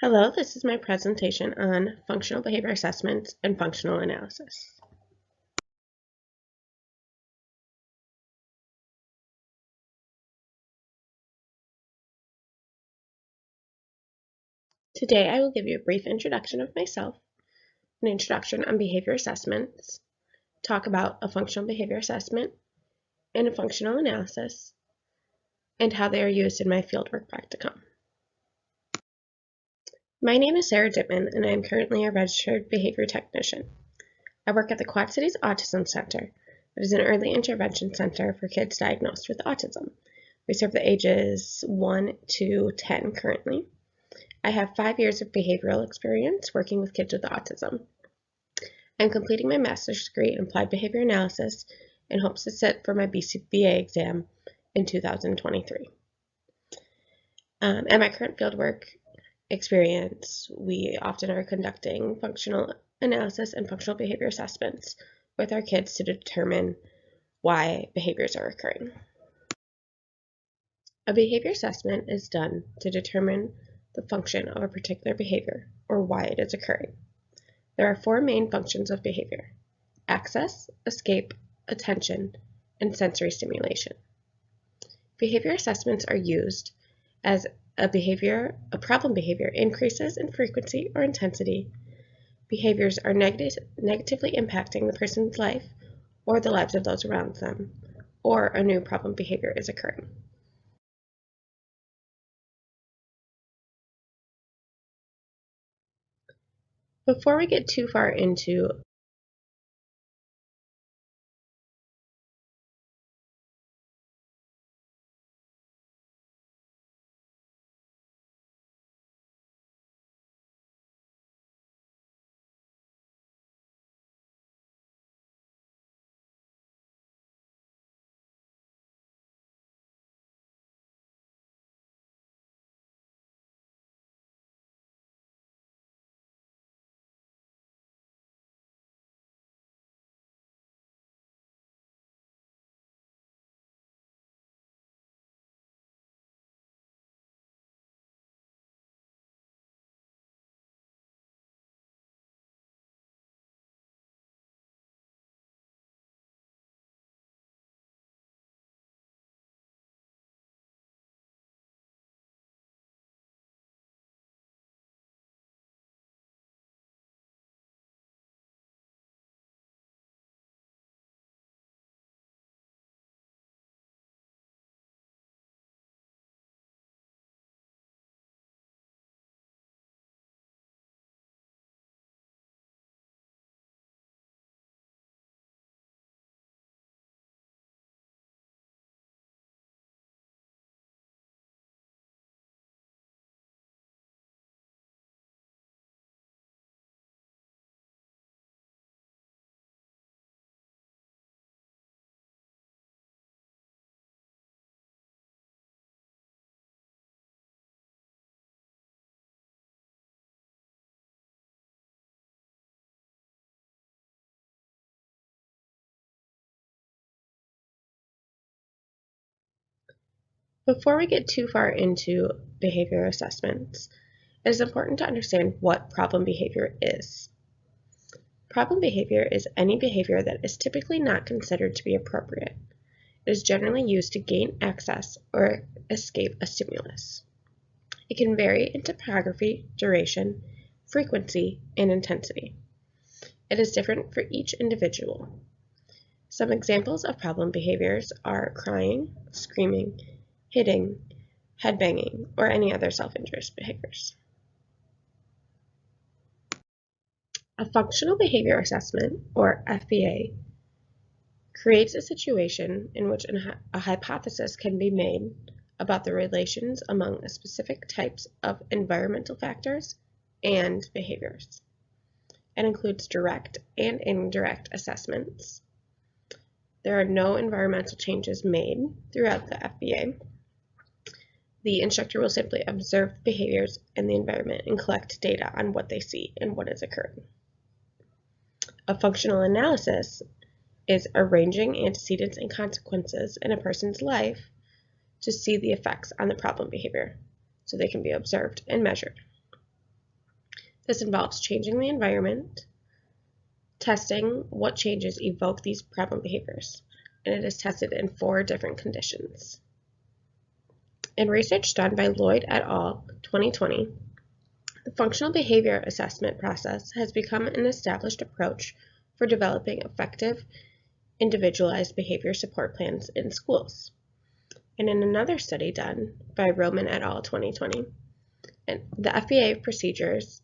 Hello, this is my presentation on functional behavior assessments and functional analysis. Today I will give you a brief introduction of myself, an introduction on behavior assessments, talk about a functional behavior assessment and a functional analysis, and how they are used in my fieldwork practicum. My name is Sarah Dittman, and I am currently a registered behavior technician. I work at the Quad Cities Autism Center. It is an early intervention center for kids diagnosed with autism. We serve the ages 1 to 10 currently. I have 5 years of behavioral experience working with kids with autism. I'm completing my master's degree in applied behavior analysis and hopes to sit for my FBA exam in 2023. At my current fieldwork experience, we often are conducting functional analysis and functional behavior assessments with our kids to determine why behaviors are occurring. A behavior assessment is done to determine the function of a particular behavior or why it is occurring. There are 4 main functions of behavior: access, escape, attention, and sensory stimulation. Behavior assessments are used as a problem behavior increases in frequency or intensity, behaviors are negatively impacting the person's life or the lives of those around them, or a new problem behavior is occurring. Before we get too far into Before we get too far into behavior assessments, it is important to understand what problem behavior is. Problem behavior is any behavior that is typically not considered to be appropriate. It is generally used to gain access or escape a stimulus. It can vary in topography, duration, frequency, and intensity. It is different for each individual. Some examples of problem behaviors are crying, screaming, hitting, headbanging, or any other self-injurious behaviors. A functional behavior assessment, or FBA, creates a situation in which a hypothesis can be made about the relations among specific types of environmental factors and behaviors. It includes direct and indirect assessments. There are no environmental changes made throughout the FBA. The instructor will simply observe behaviors in the environment and collect data on what they see and what is occurring. A functional analysis is arranging antecedents and consequences in a person's life to see the effects on the problem behavior so they can be observed and measured. This involves changing the environment, testing what changes evoke these problem behaviors, and it is tested in 4 different conditions. In research done by Lloyd et al. 2020, the functional behavior assessment process has become an established approach for developing effective, individualized behavior support plans in schools. And in another study done by Roman et al. 2020, the FBA procedures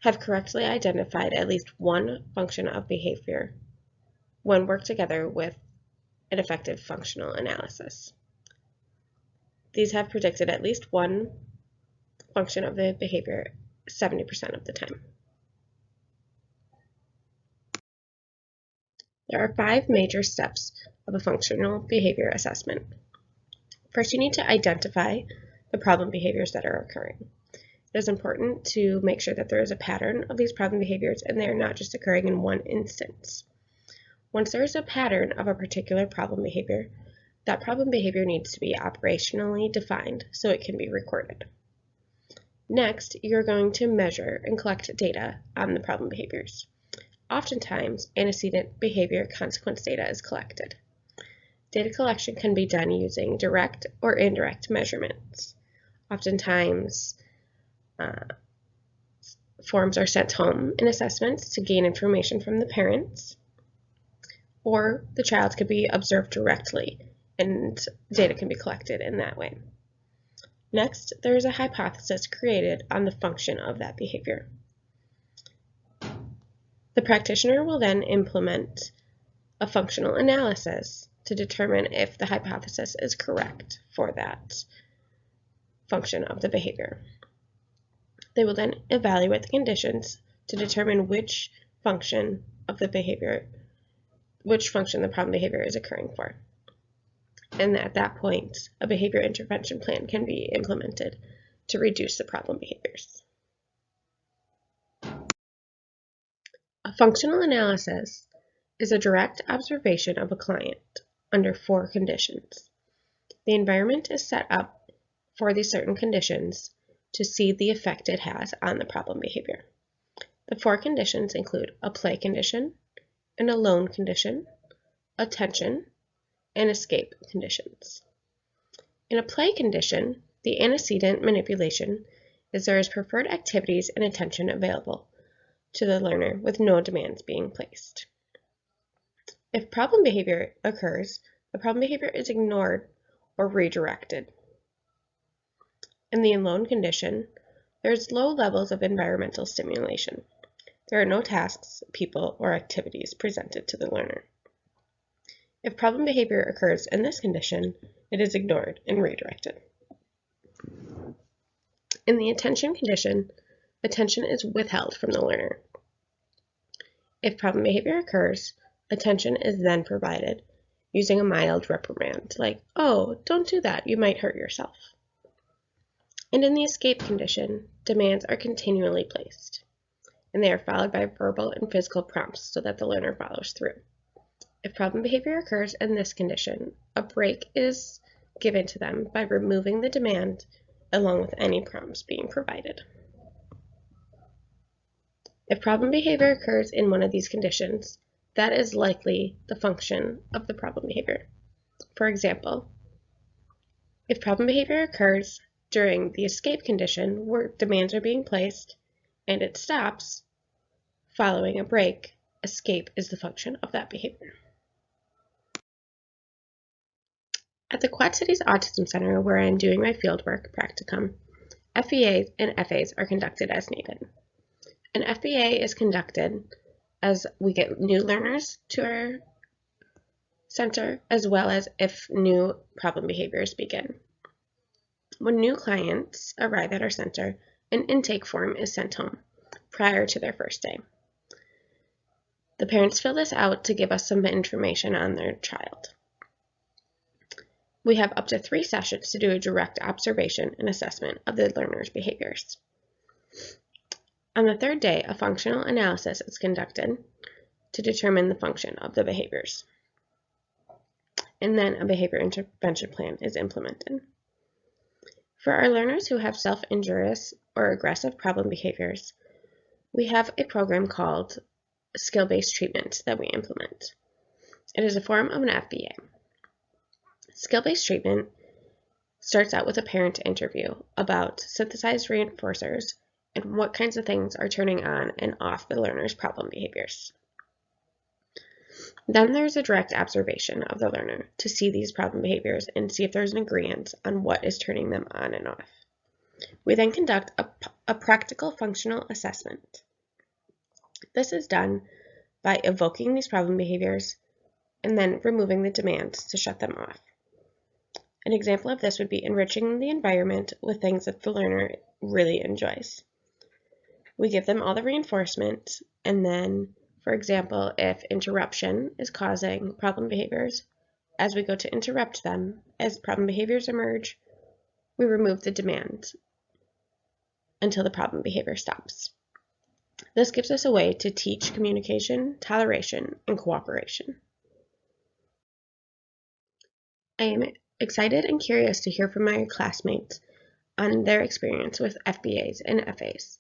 have correctly identified at least one function of behavior when worked together with an effective functional analysis. These have predicted at least one function of the behavior 70% of the time. There are 5 major steps of a functional behavior assessment. First, you need to identify the problem behaviors that are occurring. It is important to make sure that there is a pattern of these problem behaviors and they are not just occurring in one instance. Once there is a pattern of a particular problem behavior, that problem behavior needs to be operationally defined so it can be recorded. Next, you're going to measure and collect data on the problem behaviors. Oftentimes, antecedent behavior consequence data is collected. Data collection can be done using direct or indirect measurements. Oftentimes, forms are sent home in assessments to gain information from the parents, or the child could be observed directly and data can be collected in that way. Next, there is a hypothesis created on the function of that behavior. The practitioner will then implement a functional analysis to determine if the hypothesis is correct for that function of the behavior. They will then evaluate the conditions to determine which function the problem behavior is occurring for. And at that point, a behavior intervention plan can be implemented to reduce the problem behaviors. A functional analysis is a direct observation of a client under 4 conditions. The environment is set up for these certain conditions to see the effect it has on the problem behavior. The 4 conditions include a play condition, an alone condition, attention, and escape conditions. In a play condition, the antecedent manipulation is there is preferred activities and attention available to the learner with no demands being placed. If problem behavior occurs, the problem behavior is ignored or redirected. In the alone condition, there's low levels of environmental stimulation. There are no tasks, people, or activities presented to the learner. If problem behavior occurs in this condition, it is ignored and redirected. In the attention condition, attention is withheld from the learner. If problem behavior occurs, attention is then provided using a mild reprimand, like, "Oh, don't do that, you might hurt yourself." And in the escape condition, demands are continually placed, and they are followed by verbal and physical prompts so that the learner follows through. If problem behavior occurs in this condition, a break is given to them by removing the demand along with any prompts being provided. If problem behavior occurs in one of these conditions, that is likely the function of the problem behavior. For example, if problem behavior occurs during the escape condition where demands are being placed and it stops following a break, escape is the function of that behavior. At the Quad Cities Autism Center, where I am doing my fieldwork practicum, FBAs and FAs are conducted as needed. An FBA is conducted as we get new learners to our center, as well as if new problem behaviors begin. When new clients arrive at our center, an intake form is sent home prior to their first day. The parents fill this out to give us some information on their child. We have up to 3 sessions to do a direct observation and assessment of the learner's behaviors. On the 3rd day, a functional analysis is conducted to determine the function of the behaviors. And then a behavior intervention plan is implemented. For our learners who have self-injurious or aggressive problem behaviors, we have a program called skill-based treatment that we implement. It is a form of an FBA. Skill-based treatment starts out with a parent interview about synthesized reinforcers and what kinds of things are turning on and off the learner's problem behaviors. Then there's a direct observation of the learner to see these problem behaviors and see if there's an agreement on what is turning them on and off. We then conduct a practical functional assessment. This is done by evoking these problem behaviors and then removing the demands to shut them off. An example of this would be enriching the environment with things that the learner really enjoys. We give them all the reinforcement, and then, for example, if interruption is causing problem behaviors, as we go to interrupt them, as problem behaviors emerge, we remove the demand until the problem behavior stops. This gives us a way to teach communication, toleration, and cooperation. I am excited and curious to hear from my classmates on their experience with FBAs and FAs.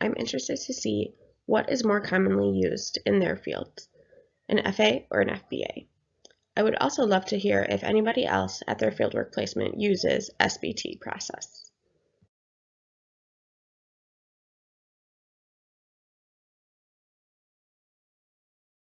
I'm interested to see what is more commonly used in their fields, an FA or an FBA. I would also love to hear if anybody else at their fieldwork placement uses SBT process.